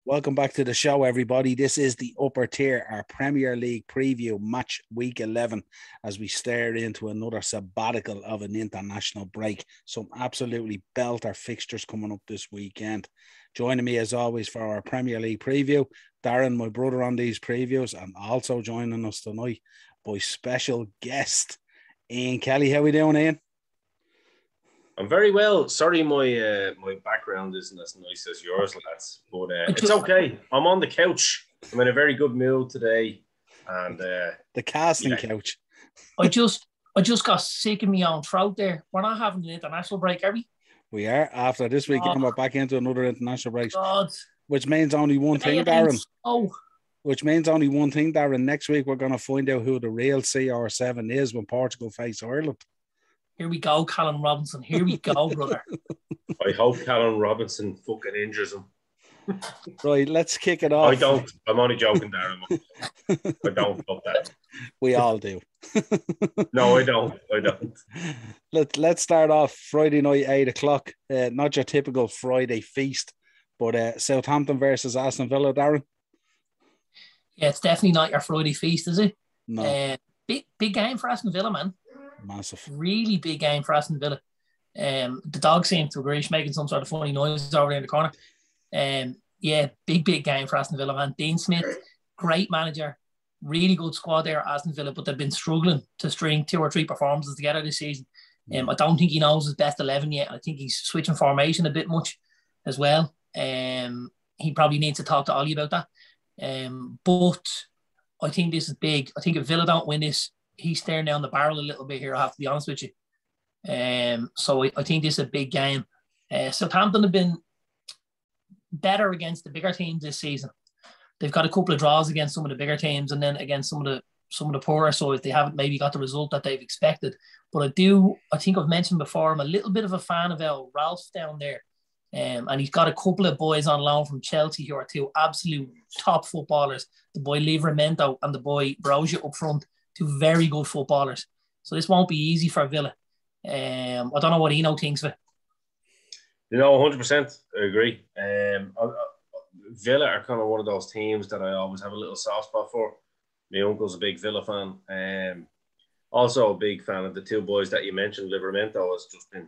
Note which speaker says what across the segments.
Speaker 1: Welcome back to the show, everybody. This is the Upper Tier, our Premier League preview match week 11 as we stare into another sabbatical of an international break. Some absolutely belter fixtures coming up this weekend. Joining me as always for our Premier League preview, Darren, my brother on these previews, and also joining us tonight by special guest, Ian Kelly. How we doing, Ian?
Speaker 2: I'm very well. Sorry, my background isn't as nice as yours, lads. But it's okay. I'm on the couch. I'm in a very good mood today, and
Speaker 1: the casting couch.
Speaker 3: I just got sick of my own throat there. We're not having an international break, are we?
Speaker 1: We are. After this weekend, we're back into another international break,
Speaker 3: God.
Speaker 1: Which means only one thing, Darren. Which means only one thing, Darren. Next week, we're going to find out who the real CR7 is when Portugal face Ireland.
Speaker 3: Here we go, Callum Robinson. Here we go, brother.
Speaker 2: I hope Callum Robinson fucking injures him.
Speaker 1: Right, let's kick it off.
Speaker 2: I don't. I'm only joking, Darren. I don't love that.
Speaker 1: We all do.
Speaker 2: No, I don't.
Speaker 1: Let's start off Friday night, 8 o'clock. Not your typical Friday feast, but Southampton versus Aston Villa, Darren.
Speaker 3: Yeah, it's definitely not your Friday feast, is it?
Speaker 1: No.
Speaker 3: Big game for Aston Villa, man.
Speaker 1: Massive.
Speaker 3: Really big game for Aston Villa. The dog seemed to agree. She's making some sort of funny noise over there in the corner. Yeah, big game for Aston Villa, man. Dean Smith, great manager. Really good squad there at Aston Villa, but they've been struggling to string 2 or 3 performances together this season. I don't think he knows his best 11 yet. I think he's switching formation a bit much as well. He probably needs to talk to Ollie about that. But I think this is big. I think if Villa don't win this, he's staring down the barrel a little bit here, I have to be honest with you. So I think this is a big game. Southampton have been better against the bigger teams this season. They've got a couple of draws against some of the bigger teams and then against some of the poorer, so if they haven't maybe got the result that they've expected. But I think I've mentioned before, I'm a little bit of a fan of Ralph down there. And he's got a couple of boys on loan from Chelsea who are 2 absolute top footballers. The boy Livramento and the boy Broja up front. 2 very good footballers. So this won't be easy for Villa. I don't know what Eno thinks of it.
Speaker 2: 100%. I agree. Villa are kind of one of those teams that I always have a little soft spot for. My uncle's a big Villa fan. Also a big fan of the 2 boys that you mentioned. Livramento has just been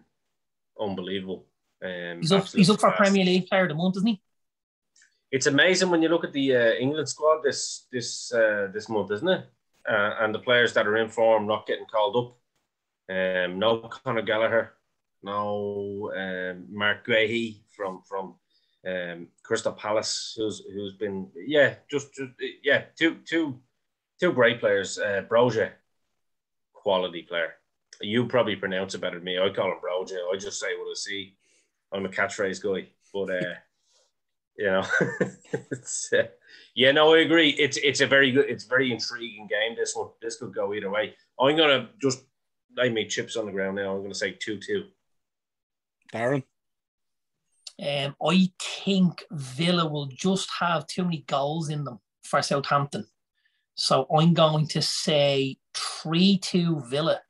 Speaker 2: unbelievable.
Speaker 3: He's up for Premier League Player of the Month, isn't he?
Speaker 2: It's amazing when you look at the England squad this month, isn't it? And the players that are in form not getting called up. No Conor Gallagher, no Mark Guehi from Crystal Palace, who's been two great players. Broja, quality player. You probably pronounce it better than me. I call him Broja. I just say what I see. I'm a catchphrase guy, but it's I agree. It's a very good, it's a very intriguing game. This one, this could go either way. I'm gonna just lay my chips on the ground now. I'm gonna say 2-2.
Speaker 1: Darren,
Speaker 3: I think Villa will just have too many goals in them for Southampton, so I'm going to say 3-2 Villa.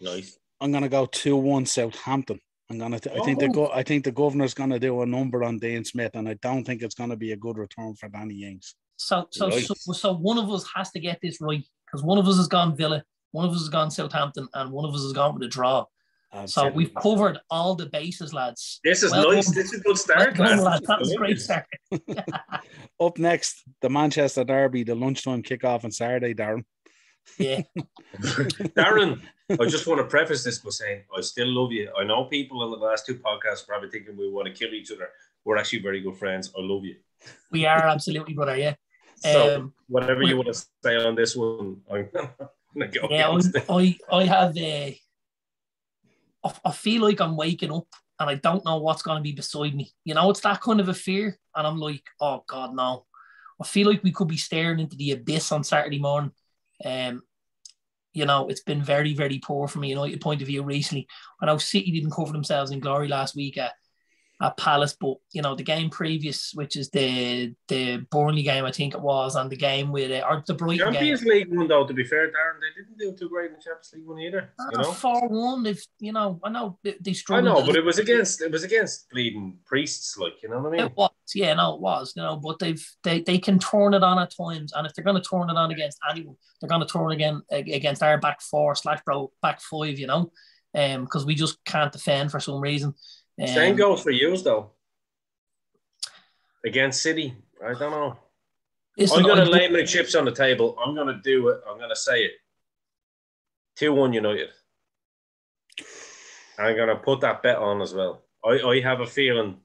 Speaker 2: Nice.
Speaker 1: I'm gonna go 2-1 Southampton. I think the governor's going to do a number on Dean Smith, and I don't think it's going to be a good return for Danny Ings.
Speaker 3: So one of us has to get this right, because one of us has gone Villa, one of us has gone Southampton, and one of us has gone with a draw. Absolutely. So we've covered all the bases, lads.
Speaker 2: This is nice. This is a good start, lads.
Speaker 3: That was a great start.
Speaker 1: Up next, the Manchester Derby, the lunchtime kickoff on Saturday, Darren.
Speaker 3: Yeah.
Speaker 2: Darren, I just want to preface this by saying I still love you. I know people in the last 2 podcasts are probably thinking we want to kill each other. We're actually very good friends. I love you.
Speaker 3: We are absolutely, brother, yeah.
Speaker 2: So whatever you want to say on this one, I'm going to go.
Speaker 3: Yeah, I have I feel like I'm waking up and I don't know what's going to be beside me. It's that kind of a fear, and I'm like, oh God, no. I feel like we could be staring into the abyss on Saturday morning. It's been very, very poor from a United point of view recently. I know City didn't cover themselves in glory last week at at Palace, but the game previous, which is the Burnley game, I think it was, and the game with or the Brighton
Speaker 2: Champions
Speaker 3: game.
Speaker 2: League one, though, to be fair, Darren, they didn't do too great in the Champions League one either.
Speaker 3: 4-1. They've, I know they
Speaker 2: I
Speaker 3: struggled.
Speaker 2: know, but it was against bleeding priests, like, you know what I mean?
Speaker 3: It was, it was, but they can turn it on at times, and if they're going to turn it on against anyone, they're going to turn again against our back four / back five, because we just can't defend for some reason.
Speaker 2: Same goes for you, though. Against City, I don't know. I'm going to lay my chips on the table. I'm going to do it. I'm going to say it. 2-1 United. I'm going to put that bet on as well. I have a feeling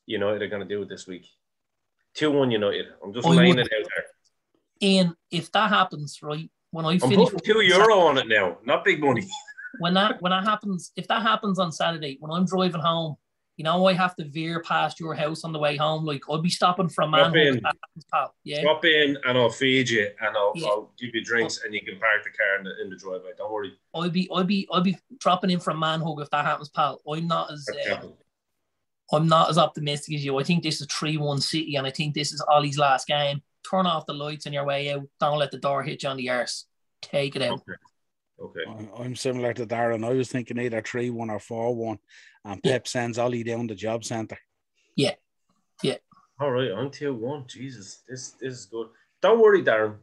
Speaker 2: United are going to do it this week. 2-1 United. I'm just laying it out there.
Speaker 3: Ian, if that happens, right, when I finish...
Speaker 2: I'm putting €2 on it now. Not big money.
Speaker 3: When that happens, if that happens on Saturday, when I'm driving home, I have to veer past your house on the way home. Like, I'll be stopping for a man.
Speaker 2: Stop in and I'll feed you and I'll give you drinks and you can park the car in the driveway. Don't worry.
Speaker 3: I'll be dropping in for a man hug if that happens, pal. I'm not as optimistic as you. I think this is 3-1 City, and I think this is Ollie's last game. Turn off the lights on your way out. Don't let the door hit you on the arse. Take it out.
Speaker 2: Okay.
Speaker 1: I'm similar to Darren. I was thinking either 3-1 or 4-1, and Pep sends Ollie down the job centre.
Speaker 3: Yeah.
Speaker 2: All right, I'm 2-1. Jesus, this is good. Don't worry, Darren.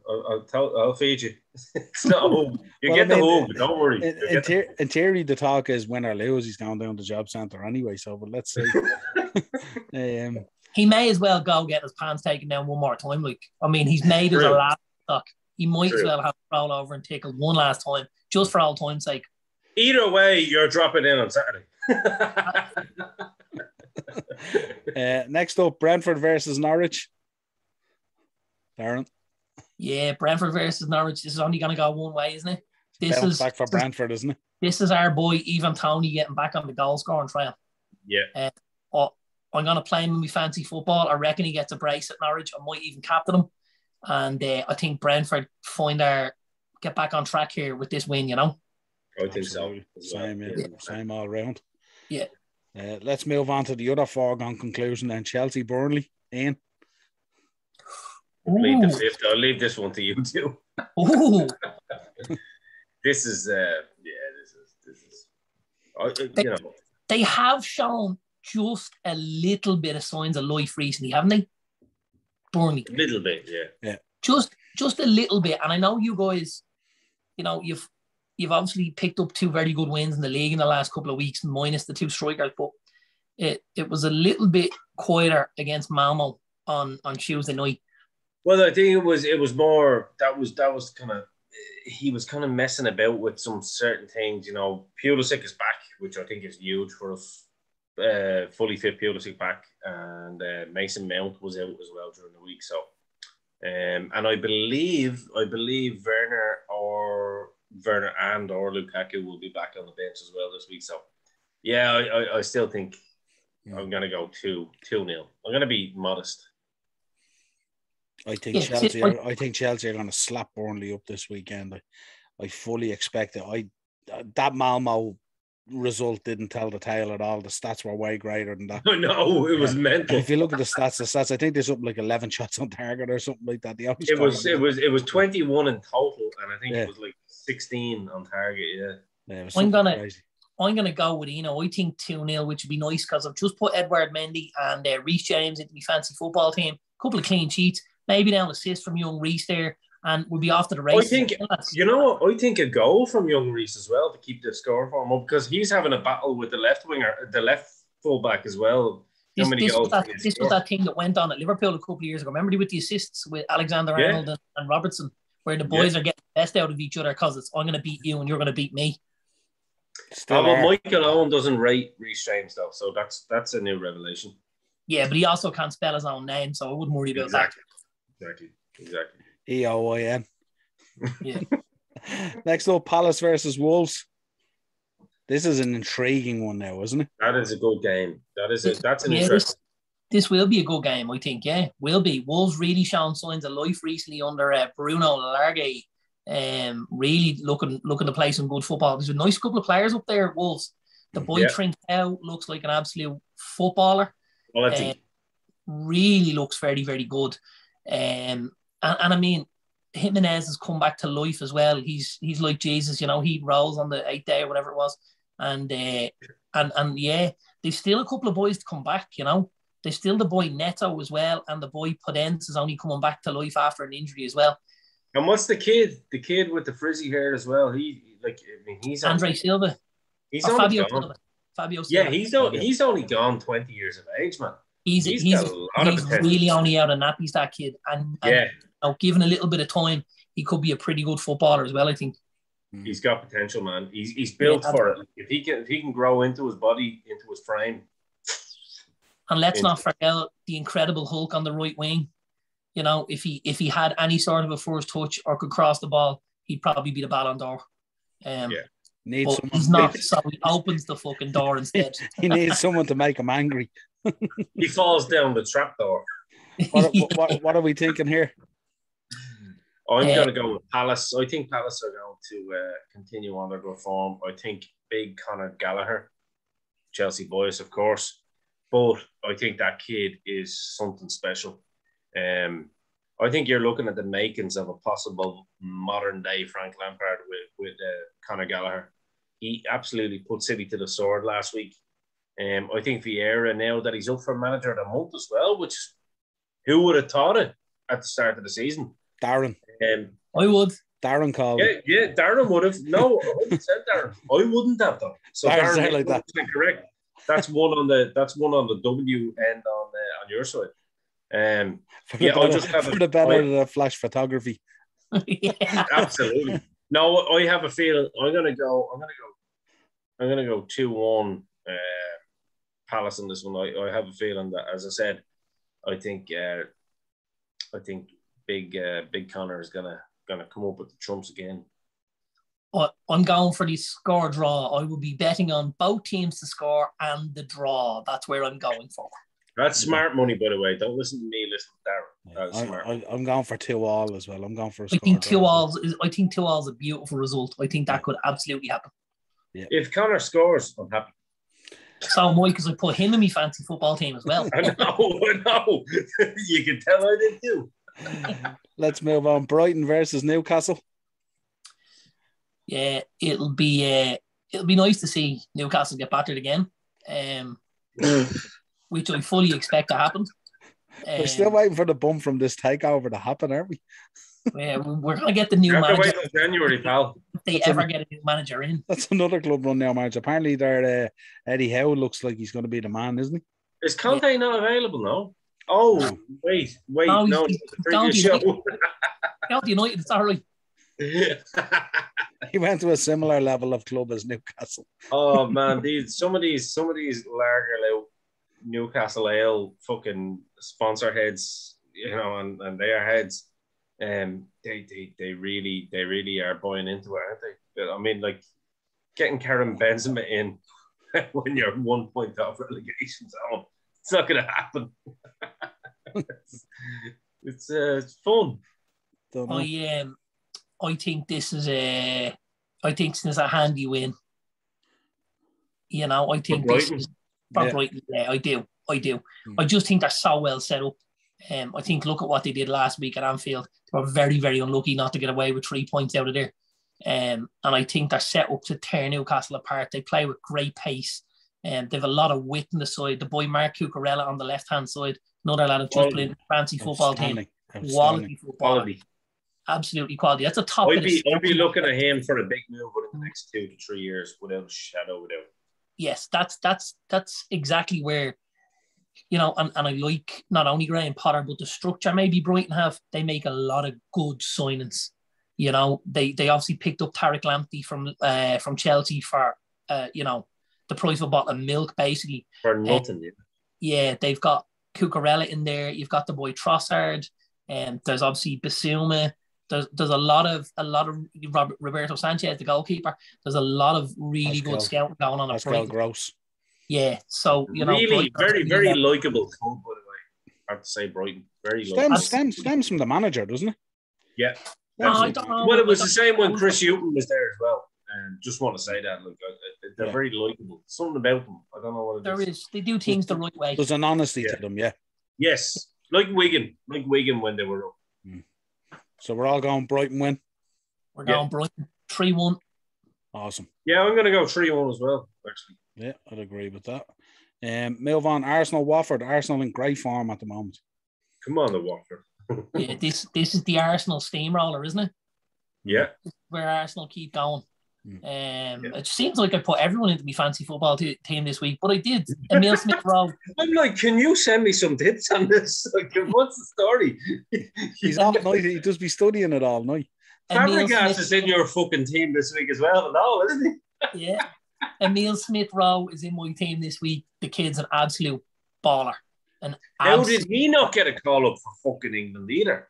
Speaker 2: I'll feed you. It's not a hug. You get the hug. Don't worry.
Speaker 1: In theory, the talk is win or lose, he's going down the job centre anyway. So, but let's see.
Speaker 3: He may as well go get his pants taken down one more time. Like, I mean, he's made us a last stock. He might as well have to roll over and tickle one last time, just for old time's sake.
Speaker 2: Either way, you're dropping in on Saturday.
Speaker 1: Next up, Brentford versus Norwich. Darren?
Speaker 3: Yeah, Brentford versus Norwich. This is only going to go one way, isn't it? This
Speaker 1: is back for Brentford, isn't it?
Speaker 3: This is our boy, Ivan Toney, getting back on the goal scoring trail.
Speaker 2: Yeah.
Speaker 3: I'm going to play him in my fancy football. I reckon he gets a brace at Norwich. I might even captain him. And I think Brentford get back on track here with this win,
Speaker 2: I think so.
Speaker 1: Same all round.
Speaker 3: Yeah.
Speaker 1: Let's move on to the other foregone conclusion then. Chelsea, Burnley. Ian?
Speaker 2: Lead the fifth. I'll leave this one to you two.
Speaker 3: Ooh.
Speaker 2: This is
Speaker 3: They have shown just a little bit of signs of life recently, haven't they? Burnley.
Speaker 2: A little bit, yeah.
Speaker 3: Just a little bit. And I know you guys, you've obviously picked up 2 very good wins in the league in the last couple of weeks, minus the 2 strikers, but it was a little bit quieter against Malmo on Tuesday night.
Speaker 2: Well, I think it was more that was kind of, he was kind of messing about with some certain things. Pulisic is back, which I think is huge for us. Fully fit Pulisic back, and Mason Mount was out as well during the week. So, and I believe Werner and Lukaku will be back on the bench as well this week. So, yeah, I still think I'm going to go 2-0. I'm going to be modest.
Speaker 1: I think Chelsea are going to slap Burnley up this weekend. I fully expect it. That Malmo result didn't tell the tale at all. The stats were way greater than that.
Speaker 2: No, it was mental.
Speaker 1: If you look at the stats, I think there's something like 11 shots on target or something like that.
Speaker 2: It was 21 in total, and I think it was like 16 on target. Yeah,
Speaker 3: I'm gonna go with I think 2-0, which would be nice because I've just put Edward Mendy and Reece James into my fancy football team. A couple of clean sheets, maybe an assist from young Reece there, and we'll be off to the races.
Speaker 2: I think I think a goal from young Reece as well to keep the score for him up, because he's having a battle with the left fullback as well.
Speaker 3: This was that thing that went on at Liverpool a couple of years ago. Remember with the assists with Alexander-Arnold and Robertson, where the boys are getting the best out of each other because it's I'm going to beat you and you're going to beat me.
Speaker 2: But Michael Owen doesn't rate Reece James though, so that's a new revelation.
Speaker 3: Yeah, but he also can't spell his own name, so I wouldn't worry about that.
Speaker 2: Exactly.
Speaker 1: EOIN.
Speaker 3: Yeah.
Speaker 1: Next up, Palace versus Wolves. This is an intriguing one now, isn't it?
Speaker 2: That is a good game. That's an interesting.
Speaker 3: This will be a good game, I think. Yeah, will be. Wolves really shown signs of life recently under Bruno Largue. Really looking to play some good football. There's a nice couple of players up there at Wolves The boy Trincao looks like an absolute footballer.
Speaker 2: Quality.
Speaker 3: Really looks very, very good. And I mean, Jimenez has come back to life as well. He's like Jesus, you know, he rolls on the 8th day or whatever it was. And yeah, there's still a couple of boys to come back, you know. There's still the boy Neto as well, and the boy Podence is only coming back to life after an injury as well.
Speaker 2: And what's the kid? The kid with the frizzy hair as well. He's
Speaker 3: Andre Silva.
Speaker 2: He's only
Speaker 3: Fabio
Speaker 2: gone.
Speaker 3: Silva. Fabio Silva.
Speaker 2: Yeah, he's only gone 20 years of age, man.
Speaker 3: He's really only out of nappies, that kid. And you know, given a little bit of time, he could be a pretty good footballer as well, I think.
Speaker 2: He's got potential, man. He's built for it. If he can grow into his body, into his frame.
Speaker 3: And let's not forget the Incredible Hulk on the right wing. You know, if he had any sort of a first touch or could cross the ball, he'd probably be the Ballon d'Or. But he's not, so he opens the fucking door instead.
Speaker 1: He needs someone to make him angry.
Speaker 2: He falls down the trapdoor.
Speaker 1: What are we thinking here?
Speaker 2: I'm going to go with Palace. I think Palace are going to continue on their good form. I think big Conor Gallagher, Chelsea boys, of course. But I think that kid is something special. I think you're looking at the makings of a possible modern-day Frank Lampard with Conor Gallagher. He absolutely put City to the sword last week. I think Vieira, now that he's up for manager of the month as well, which who would have thought it at the start of the season?
Speaker 1: Darren.
Speaker 3: I would.
Speaker 1: Darren called.
Speaker 2: Yeah, Darren would have. No, 100% Darren. I wouldn't have though. So Darren like that. Correct. That's one on the W end on your side.
Speaker 1: For the better of the flash photography.
Speaker 2: Absolutely. No, I have a feeling I'm gonna go 2-1 Palace in this one. I have a feeling that, as I said, I think big Connor is gonna come up with the trumps again.
Speaker 3: I'm going for the score draw. I will be betting on both teams to score and the draw. That's where I'm going for.
Speaker 2: That's smart money, by the way. Don't listen to me, listen to Darren. That's smart.
Speaker 1: I'm going for 2-2 as well. I'm going for a score.
Speaker 3: I think 2-2 is a beautiful result. I think that could absolutely happen.
Speaker 1: Yeah.
Speaker 2: If Connor scores, I'm happy.
Speaker 3: So am I, because I put him in my fancy football team as well.
Speaker 2: I know. You can tell I did too.
Speaker 1: Let's move on. Brighton versus Newcastle.
Speaker 3: Yeah, it'll be nice to see Newcastle get battered again, which I fully expect to happen.
Speaker 1: We're still waiting for the bump from this takeover to happen, aren't we?
Speaker 3: Yeah, we're going to get the new manager.
Speaker 2: Wait until January, pal.
Speaker 3: If they ever get a new manager in.
Speaker 1: That's another club run now, manager. Apparently, Eddie Howe looks like he's going to be the man, isn't he?
Speaker 2: Is Conte not available now? Oh, no. Wait. No,
Speaker 3: he's down to United, it's all right.
Speaker 1: He went to a similar level of club as Newcastle.
Speaker 2: Oh man, some of these lager Newcastle ale fucking sponsor heads, you know, and they are heads, they really are buying into it, aren't they? I mean, like getting Karim Benzema in when you're 1 point off relegation zone, it's not going to happen. It's fun.
Speaker 3: I think this is a handy win. You know, I think this is for Brighton. Yeah, I do. I just think they're so well set up. I think look at what they did last week at Anfield. They were very, very unlucky not to get away with 3 points out of there. And I think they're set up to tear Newcastle apart. They play with great pace. They have a lot of width in the side. The boy Mark Cucurella on the left-hand side, another lad who's just playing fancy football team. Quality football. Absolutely quality. That's a top.
Speaker 2: I'd be looking at him for a big move within the next 2 to 3 years, without a shadow of a doubt.
Speaker 3: Yes, that's exactly where, you know, and I like not only Graham Potter, but the structure maybe Brighton have. They make a lot of good signings. You know, they obviously picked up Tariq Lamptey from Chelsea for you know, the price of a bottle of milk, basically.
Speaker 2: For nothing,
Speaker 3: yeah, they've got Cucurella in there. You've got the boy Trossard, and there's obviously Basuma. There's a lot of Roberto Sanchez, the goalkeeper. There's a lot of really good scouting going on.
Speaker 1: Pascal Gross.
Speaker 3: Yeah, so you know,
Speaker 2: really very, very likable club, by the way. I have to say, Brighton, very likable.
Speaker 1: Stems from the manager, doesn't it?
Speaker 2: Yeah.
Speaker 3: No, I don't know.
Speaker 2: Well, it was the same when Chris Hughton was there as well. And just want to say that, look, they're very likable. Something about them, I don't know what it is.
Speaker 3: They do things the right way.
Speaker 1: There's an honesty to them, yeah.
Speaker 2: Yes, like Wigan when they were up.
Speaker 1: So we're all going Brighton win.
Speaker 3: We're going Brighton 3-1.
Speaker 1: Awesome.
Speaker 2: Yeah, I'm going to go 3-1 as well, actually.
Speaker 1: Yeah, I'd agree with that. Move on. Arsenal, Watford. Arsenal in great form at the moment.
Speaker 2: Come on, the Watford.
Speaker 3: Yeah, this is the Arsenal steamroller, isn't it?
Speaker 2: Yeah.
Speaker 3: Where Arsenal keep going. It seems like I put everyone into my fancy football team this week, but I did. Emile Smith-Rowe.
Speaker 2: I'm like, can you send me some tips on this? Like, what's the story?
Speaker 1: He's all night. He'd just be studying it all night.
Speaker 2: Fabregas is in your fucking team this week as well, no, isn't
Speaker 3: he? Yeah. Emile Smith-Rowe is in my team this week. The kid's an absolute baller.
Speaker 2: How did he not get a call up for fucking England either?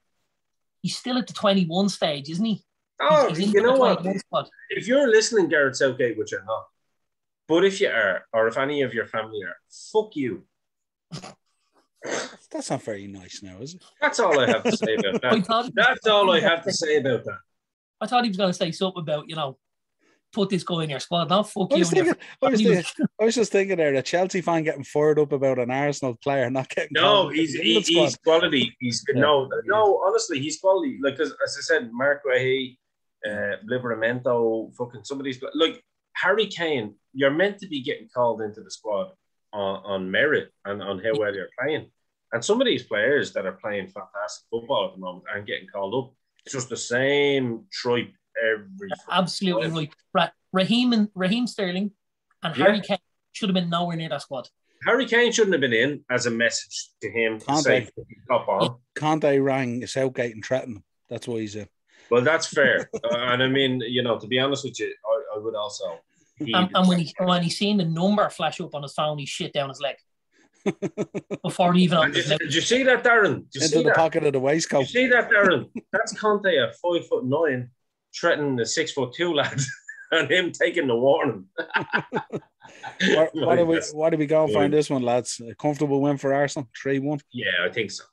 Speaker 3: He's still at the 21 stage, isn't he?
Speaker 2: Oh, you know what? If you're listening, Gareth Southgate, which you're not, but if you are, or if any of your family are, fuck you.
Speaker 1: That's not very nice now, is it?
Speaker 2: That's all I have to say about that. That's all I have to say about that.
Speaker 3: I thought he was going to say something about, put this guy in your squad. No, fuck you.
Speaker 1: I was just thinking there, a Chelsea fan getting fired up about an Arsenal player not getting.
Speaker 2: No, he's quality. No, honestly, he's quality. Like, as I said, Mark Guehi, Livramento, fucking somebody's like Harry Kane. You're meant to be getting called into the squad on merit and on how well you're playing. And some of these players that are playing fantastic football at the moment aren't getting called up. It's just the same tripe every.
Speaker 3: Absolutely right. Raheem Sterling and Harry Kane should have been nowhere near that squad.
Speaker 2: Harry Kane shouldn't have been in as a message to him to say top on.
Speaker 1: Conte rang Southgate and threatened him. That's why he's in.
Speaker 2: Well, that's fair. And I mean, to be honest with you, I would also.
Speaker 3: And when he seen the number flash up on his phone, he shit down his leg. Before he even.
Speaker 2: Did you see that, Darren?
Speaker 1: Into the pocket of the waistcoat.
Speaker 2: Did you see that, Darren? That's Conte at 5'9", threatening the 6'2" lad, and him taking the warning.
Speaker 1: What do we go and find this one, lads? A comfortable win for Arsenal, 3-1.
Speaker 2: Yeah, I think so.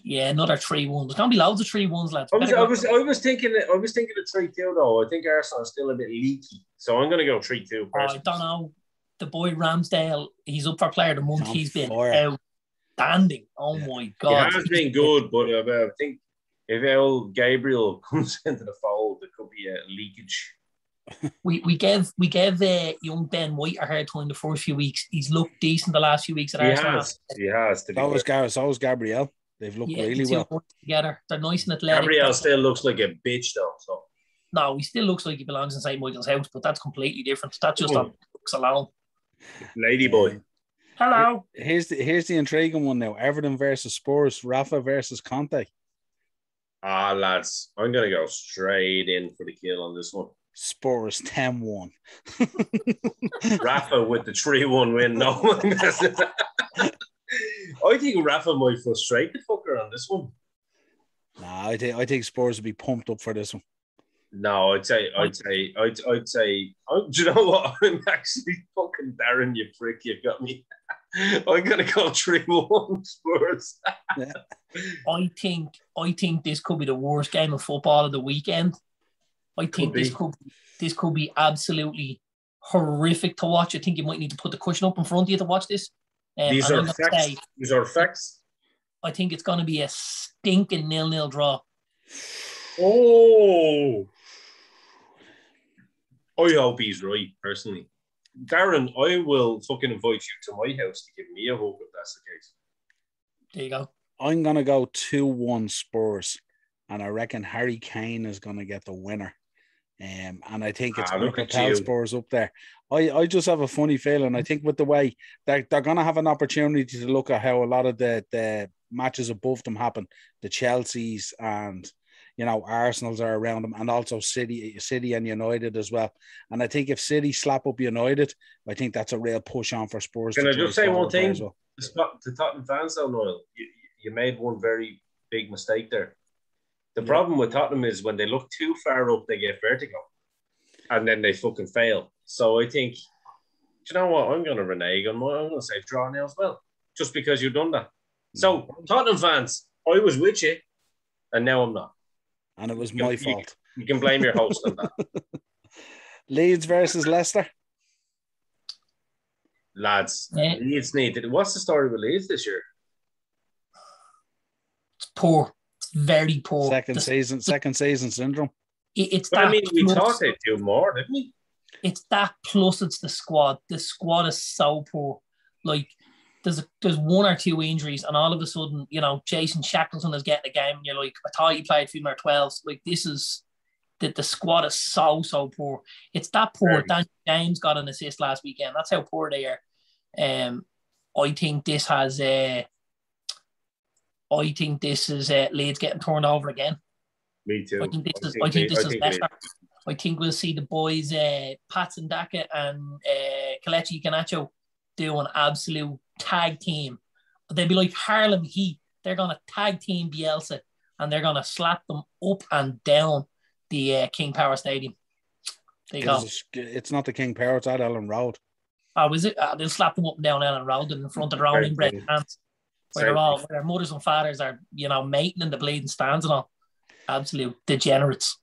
Speaker 3: Yeah, another 3-1. There's gonna be loads of 3-1s, lads.
Speaker 2: I was thinking of 3-2 though. I think Arsenal is still a bit leaky, so I'm gonna go 3-2.
Speaker 3: I don't know. The boy Ramsdale, he's up for Player of the Month. He's been outstanding. Oh my God,
Speaker 2: he has been good, but I think if El Gabriel comes into the fold, there could be a leakage.
Speaker 3: We gave young Ben White a hard time the first few weeks. He's looked decent the last few weeks at Arsenal.
Speaker 2: He has.
Speaker 1: So was Gabriel. They've looked really well
Speaker 3: together. They're nice and athletic.
Speaker 2: Gabriel still looks like a bitch though. So
Speaker 3: no, he still looks like he belongs in St. Michael's house, but that's completely different. That's just on looks alone.
Speaker 2: Ladyboy.
Speaker 3: Hello.
Speaker 1: Here's the intriguing one now. Everton versus Spurs. Rafa versus Conte.
Speaker 2: Lads, I'm gonna go straight in for the kill on this one.
Speaker 1: Spurs 10-1.
Speaker 2: Rafa with the 3-1 win. No, I think Rafa might frustrate the fucker on this one.
Speaker 1: Nah, I think Spurs would be pumped up for this one.
Speaker 2: No, I'd say. Do you know what? I'm actually fucking Darren, you prick. You've got me. I'm gonna go 3-1 Spurs.
Speaker 3: Yeah. I think this could be the worst game of football of the weekend. I think this could be absolutely horrific to watch. I think you might need to put the cushion up in front of you to watch this.
Speaker 2: These are facts.
Speaker 3: I think it's going to be a stinking 0-0 draw.
Speaker 2: Oh, I hope he's right, personally. Darren, I will fucking invite you to my house to give me a hug if that's the case.
Speaker 3: There you go.
Speaker 1: I'm going to go 2-1 Spurs, and I reckon Harry Kane is going to get the winner. And I think it's going to propel Spurs up there. I just have a funny feeling. I think with the way they're going to have an opportunity to look at how a lot of the matches above them happen, the Chelseas and Arsenal's are around them, and also City and United as well. And I think if City slap up United, I think that's a real push on for Spurs.
Speaker 2: Can I just say one thing? Well. To Tottenham fans, though, Niall, you made one very big mistake there. The problem with Tottenham is when they look too far up, they get vertigo, and then they fucking fail. So I think, do you know what? I'm going to renege on I'm going to say draw now as well, just because you've done that. So Tottenham fans, I was with you, and now I'm not.
Speaker 1: And it was my fault.
Speaker 2: You can blame your host on that.
Speaker 1: Leeds versus Leicester.
Speaker 2: Lads, Leeds need. What's the story with Leeds this year?
Speaker 3: It's poor. It's very poor.
Speaker 1: Second season syndrome.
Speaker 3: It's
Speaker 2: But
Speaker 3: that.
Speaker 2: I mean, we
Speaker 3: plus,
Speaker 2: thought they'd do more, didn't we?
Speaker 3: It's that plus it's the squad. The squad is so poor. Like there's one or two injuries, and all of a sudden, you know, Jason Shackleton is getting a game, and you're like, I thought he played female 12s. Like this is that the squad is so poor. It's that poor. Dan James got an assist last weekend. That's how poor they are. I think this has Leeds getting turned over again.
Speaker 2: Me too.
Speaker 3: I think this is better. I think we'll see the boys, Patson Daka and Kelechi Iheanacho, do an absolute tag team. They'll be like Harlem Heat. They're going to tag team Bielsa, and they're going to slap them up and down the King Power Stadium. There you go.
Speaker 1: It's not the King Power, it's at Ellen Road.
Speaker 3: Oh, is it? They'll slap them up and down Ellen Road in front of their own inbred fans. Where their mothers and fathers are, you know, mating in the bleeding stands and all. Absolute degenerates.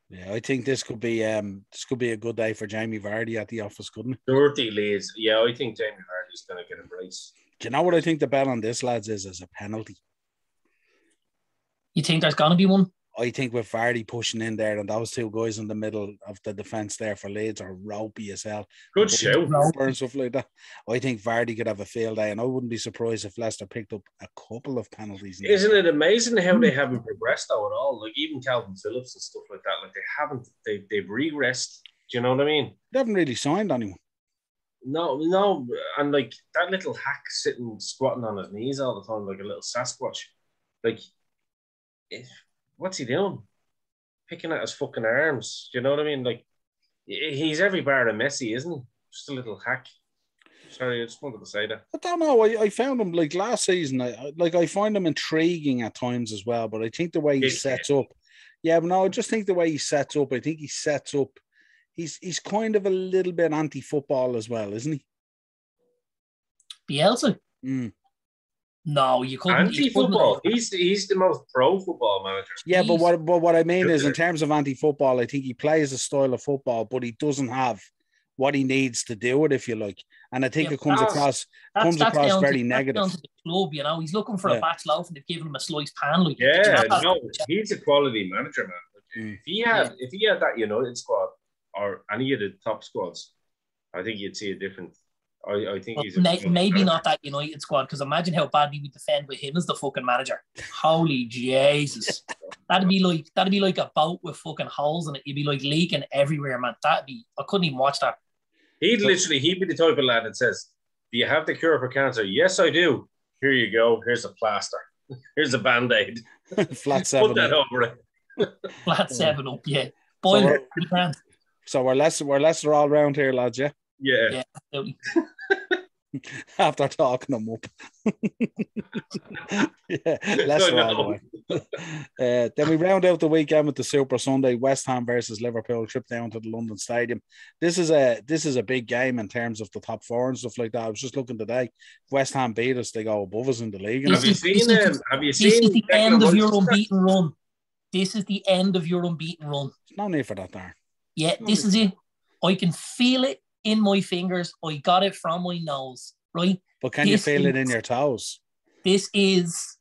Speaker 1: Yeah, I think this could be a good day for Jamie Vardy at the office, couldn't it?
Speaker 2: Dirty Leeds. Yeah, I think Jamie Vardy's going to get a brace.
Speaker 1: Do you know what I think the bet on this, lads, is as a penalty?
Speaker 3: You think there's going to be one?
Speaker 1: I think with Vardy pushing in there and those two guys in the middle of the defence there for Leeds are ropey as hell.
Speaker 2: Good show.
Speaker 1: And stuff like that. I think Vardy could have a field day, and I wouldn't be surprised if Leicester picked up a couple of penalties.
Speaker 2: Isn't it amazing how they haven't progressed though at all? Like even Calvin Phillips and stuff like that. Like they've regressed. Do you know what I mean?
Speaker 1: They haven't really signed anyone.
Speaker 2: No, and like that little hack sitting squatting on his knees all the time like a little Sasquatch. Like, what's he doing? Picking at his fucking arms. Do you know what I mean? Like, he's every bar of Messi, isn't he? Just a little hack. Sorry, I just wanted to say that.
Speaker 1: I don't know. I found him like last season. I find him intriguing at times as well. But I think the way he sets up. Yeah, but no, I just think the way he sets up. I think he sets up. He's kind of a little bit anti-football as well, isn't he?
Speaker 3: Bielsa? No, you couldn't.
Speaker 2: Anti-football. He's the most pro-football manager.
Speaker 1: Yeah, but what I mean is, in terms of anti-football, I think he plays a style of football, but he doesn't have what he needs to do it, if you like. And I think it comes across very negative.
Speaker 3: Down to the club, you know, he's looking for a back loaf, and they've given him a sliced pan. Like,
Speaker 2: he's a quality manager, man. Like, if he had that United squad or any of the top squads, I think you'd see a different. I think he's
Speaker 3: maybe not that United squad, because imagine how badly we defend with him as the fucking manager. Holy Jesus, that'd be like a boat with fucking holes in it. You'd be like leaking everywhere, man. I couldn't even watch that. He'd be
Speaker 2: the type of lad that says, "Do you have the cure for cancer?" "Yes, I do." "Here you go. Here's a plaster. Here's a Band-Aid."
Speaker 1: Flat 7.
Speaker 2: Put that over it.
Speaker 3: Flat 7 up, yeah. Boiler.
Speaker 1: So we're Leicester all round here, lads. Yeah.
Speaker 2: Yeah,
Speaker 3: absolutely.
Speaker 1: After talking them up. Leicester all the way. Then we round out the weekend with the Super Sunday, West Ham versus Liverpool, trip down to the London Stadium. This is a big game in terms of the top four and stuff like that. I was just looking today. If West Ham beat us, they go above us in the league.
Speaker 2: Have you seen
Speaker 3: This is the end of your unbeaten run. This is the end of your unbeaten run.
Speaker 1: There's no need for that, Darren.
Speaker 3: Yeah, this is it. I can feel it in my fingers. I got it from my nose, right?
Speaker 1: But can you feel it in your toes?
Speaker 3: This is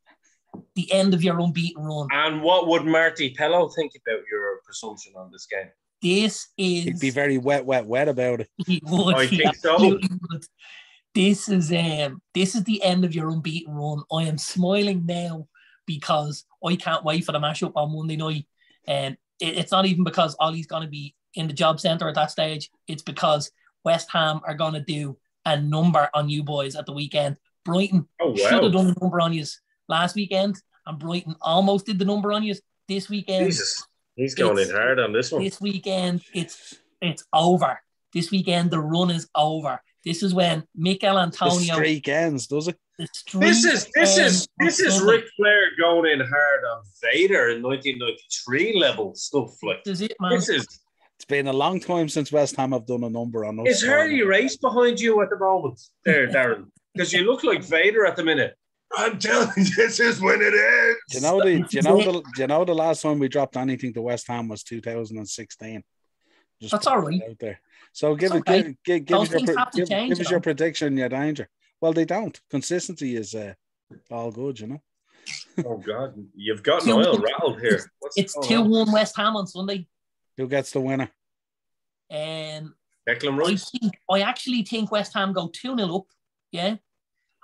Speaker 3: the end of your unbeaten run.
Speaker 2: And what would Marty Pello think about your presumption on this game?
Speaker 1: He'd be very wet about it.
Speaker 3: He would.
Speaker 2: I think so.
Speaker 3: This is the end of your unbeaten run. I am smiling now because I can't wait for the mashup on Monday night. And it's not even because Ollie's going to be in the job centre at that stage. It's because West Ham are going to do a number on you boys at the weekend. Brighton should have done a number on you last weekend, and Brighton almost did the number on you this weekend.
Speaker 2: Jesus, he's going in hard on this one.
Speaker 3: This weekend, it's over. This weekend, the run is over. This is when Mikel Antonio.
Speaker 1: The streak ends, does it?
Speaker 2: This is Ric Flair going in hard on Vader in 1993 level stuff. Like
Speaker 3: this is it, man.
Speaker 1: It's been a long time since West Ham have done a number on us.
Speaker 2: Is Harley Race behind you at the moment, there, Darren? Because you look like Vader at the minute. I'm telling you, this is when it ends. Do you know the last time we dropped anything to West Ham was 2016.
Speaker 3: That's all right.
Speaker 1: Out there. So give us your prediction, your danger. Well, they don't. Consistency is all good, you know.
Speaker 2: Oh God, you've got Niall rattled here.
Speaker 3: It's 2-1 West Ham on Sunday.
Speaker 1: Who gets the winner?
Speaker 2: Declan Rice.
Speaker 3: I actually think West Ham go 2-0 up, yeah,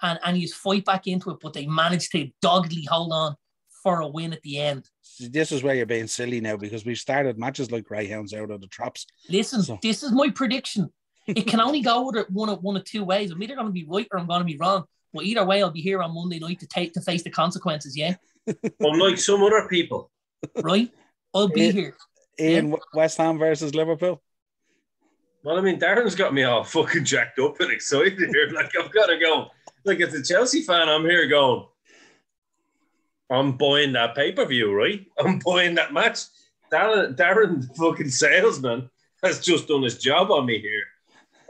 Speaker 3: and you fight back into it, but they manage to doggedly hold on for a win at the end.
Speaker 1: This is where you're being silly now, because we've started matches like greyhounds out of the traps.
Speaker 3: Listen, this is my prediction. It can only go with one of two ways. I'm either going to be right or I'm going to be wrong. But either way, I'll be here on Monday night to face the consequences, yeah?
Speaker 2: Unlike some other people.
Speaker 3: Right? I'll be here.
Speaker 1: In West Ham versus Liverpool?
Speaker 2: Well, I mean, Darren's got me all fucking jacked up and excited here. Like, I've got to go. Like, as a Chelsea fan, I'm here going, I'm buying that pay-per-view, right? I'm buying that match. Darren, the fucking salesman, has just done his job on me here.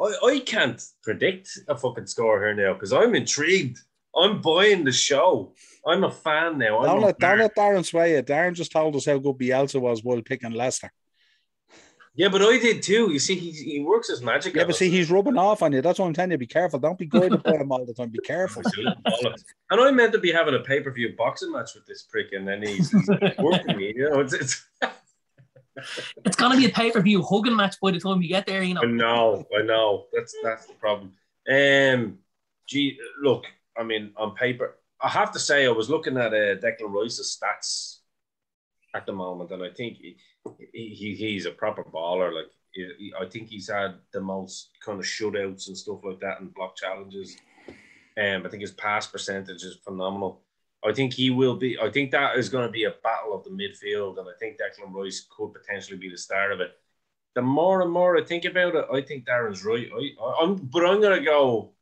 Speaker 2: I can't predict a fucking score here now because I'm intrigued. I'm buying the show. I'm a fan now.
Speaker 1: Don't let Darren sway you. Darren just told us how good Bielsa was while picking Leicester.
Speaker 2: Yeah, but I did too. You see, he works his magic.
Speaker 1: Yeah, but see, he's rubbing off on you. That's what I'm telling you. Be careful. Don't be good about him all the time. Be careful.
Speaker 2: And I meant to be having a pay-per-view boxing match with this prick, and then he's working me. You know, it's
Speaker 3: It's going to be a pay-per-view hugging match by the time you get there, you know.
Speaker 2: I know. That's the problem. Look, I mean, on paper, I have to say I was looking at Declan Rice's stats at the moment, and I think he's a proper baller. Like, I think he's had the most kind of shutouts and stuff like that and block challenges. I think his pass percentage is phenomenal. I think he will be. I think that is going to be a battle of the midfield, and I think Declan Rice could potentially be the start of it. The more and more I think about it, I think Darren's right. I'm going to go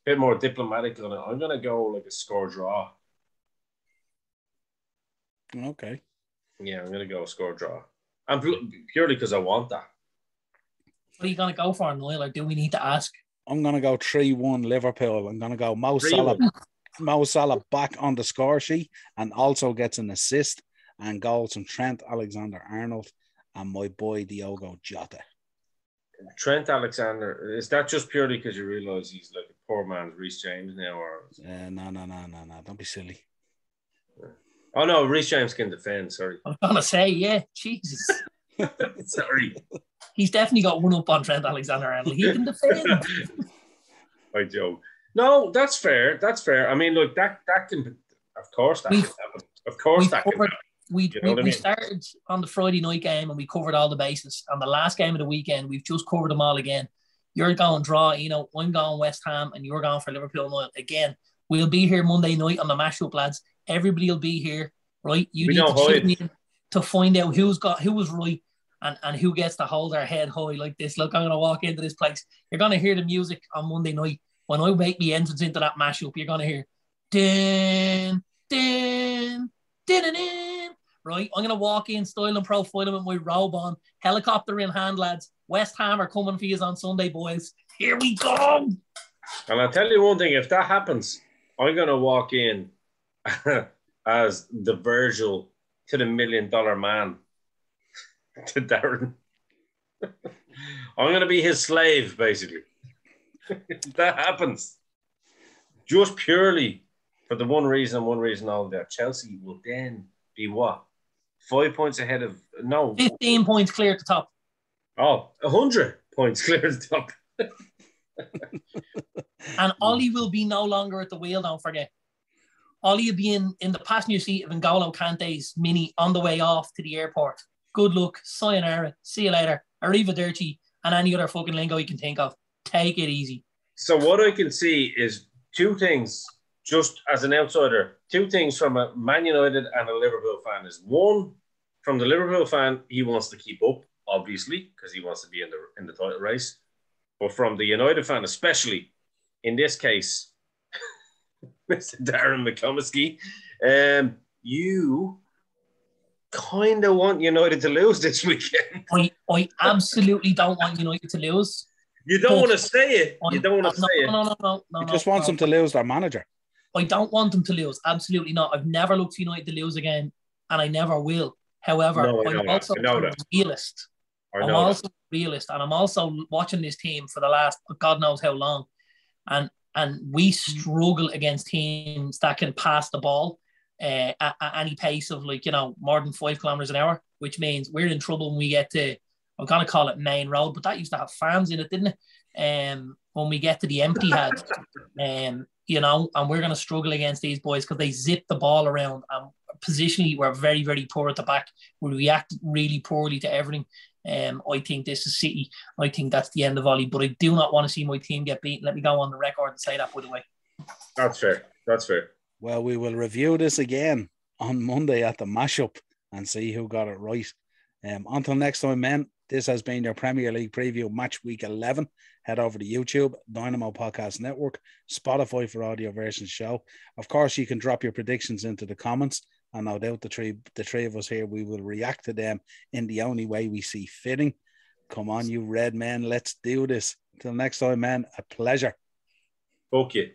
Speaker 2: a bit more diplomatic on it. I'm going to go like a score draw.
Speaker 1: Okay.
Speaker 2: Yeah, I'm going to go a score draw. And purely because I want that.
Speaker 3: What are you going to go for, Niall, or do we need to ask?
Speaker 1: I'm going to go 3-1 Liverpool. I'm going to go Mo Salah back on the score sheet and also gets an assist and goals from Trent Alexander-Arnold and my boy Diogo Jota.
Speaker 2: Trent Alexander, is that just purely because you realise he's like a poor man's Reece James now? Or
Speaker 1: No. Don't be silly.
Speaker 2: Oh, no, Reece James can defend, sorry.
Speaker 3: I'm going to say, yeah, Jesus.
Speaker 2: Sorry.
Speaker 3: He's definitely got one up on Trent Alexander-Arnold. He can defend.
Speaker 2: I joke. No, that's fair. That's fair. I mean, look, that can, of course, that can happen. Of course, that can happen.
Speaker 3: We started on the Friday night game and we covered all the bases. On the last game of the weekend, we've just covered them all again. You're going draw, you know, I'm going West Ham and you're going for Liverpool Niall. Again, we'll be here Monday night on the mashup, lads. Everybody will be here, right? You need to tune in to find out who was right and who gets to hold their head high like this. Look, I'm going to walk into this place. You're going to hear the music on Monday night. When I make the entrance into that mashup, you're going to hear, din, din, din, din, din. Right? I'm going to walk in, style and profile with my robe on, helicopter in hand, lads. West Ham are coming for you on Sunday, boys. Here we go.
Speaker 2: And I'll tell you one thing, if that happens, I'm going to walk in as the Virgil to the $1 million man to Darren. I'm going to be his slave, basically. That happens just purely for the one reason only that Chelsea will then be what? 5 points ahead of
Speaker 3: 15 points clear at the top.
Speaker 2: Oh, 100 points clear at the top.
Speaker 3: And Ollie will be no longer at the wheel, don't forget. Ollie will be in the passenger seat of N'Golo Kante's Mini on the way off to the airport. Good luck, sayonara, see you later, arrivederci, and any other fucking lingo you can think of. Take it easy.
Speaker 2: So what I can see is two things, just as an outsider, two things from a Man United and a Liverpool fan is one, from the Liverpool fan, he wants to keep up, obviously, because he wants to be in the title race. But from the United fan, especially, in this case, Mr. Darren McComiskey, you kind of want United to lose this weekend.
Speaker 3: I absolutely don't want United to lose.
Speaker 2: You don't want to say it. You don't want to say it.
Speaker 3: No.
Speaker 1: He just wants them to lose their manager.
Speaker 3: I don't want them to lose. Absolutely not. I've never looked for United to lose again, and I never will. However, I'm also a realist. I'm also realist, and I'm also watching this team for the last God knows how long, and we struggle against teams that can pass the ball at any pace of more than 5 kilometers an hour, which means we're in trouble when we get to, I'm gonna call it Main Road, but that used to have fans in it, didn't it? When we get to the empty head, and we're going to struggle against these boys because they zip the ball around. Positionally, we're very, very poor at the back. We react really poorly to everything. I think this is City. I think that's the end of volley, but I do not want to see my team get beaten. Let me go on the record and say that, by the way.
Speaker 2: That's fair. That's fair.
Speaker 1: Well, we will review this again on Monday at the mashup and see who got it right. Until next time, men, this has been your Premier League preview, match week 11. Head over to YouTube, Dynamo Podcast Network, Spotify for audio version show. Of course, you can drop your predictions into the comments, and no doubt the three of us here, we will react to them in the only way we see fitting. Come on, you red men, let's do this. Until next time, man, a pleasure.
Speaker 2: Okay.